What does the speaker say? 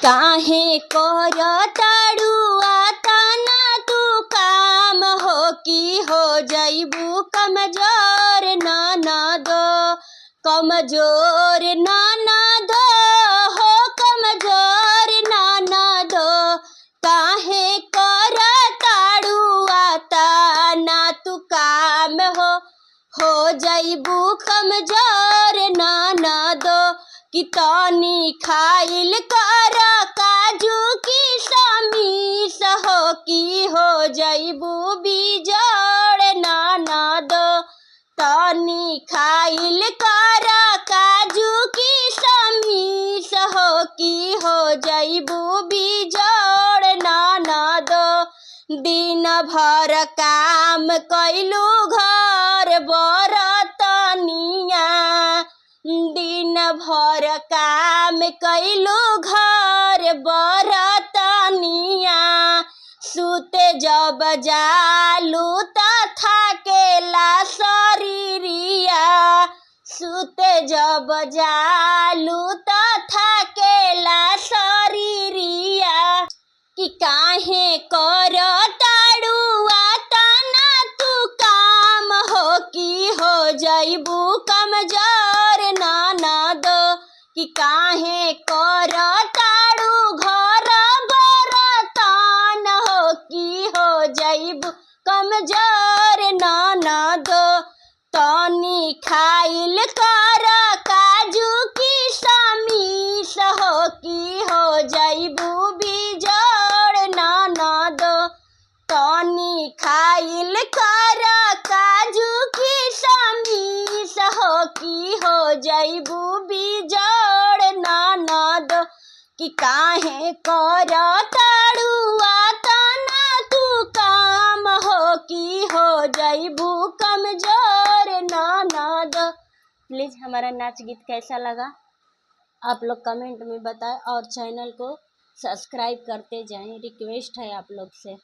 काहे करताड़ू आतना तू काम हो कि हो जइबू कमजोर ननद कमजोर ननद हो कमजोर ननद काहे करताड़ू आतना तू काम हो जइबू कमजोर ननद कि तनी खाइल कर काजू की समीस हो कि हो जइबू बिजोड़ ननद तनी खाइल कर काजू की समीस हो कि हो जइबू बिजोड़ ननद दिन भर काम कैलू घर बरतनिया दिन भर काम कैलू घर बरतनिया सुते जब जालू त थाकेला शरीरिया सुते जब जालू त थाकेला शरीरिया कि काहे करताड़ू आतना तू काम हो कि हो जइबू कमजोर ननद कि काहे करताड़ू घर बरतन हो कि हो जइबू कमजोर ननद तनी खाइल कर काजू की समीस हो कि हो जइबू बिजोड़ ननद तनी खाइल कर काजू की समीस हो कि हो जइबू बिजोड़ ननद कि काहे करताड़ू आतना तू काम हो कि हो जइबू कमजोर ननद। प्लीज़ हमारा नाच गीत कैसा लगा आप लोग कमेंट में बताएं और चैनल को सब्सक्राइब करते जाएं, रिक्वेस्ट है आप लोग से।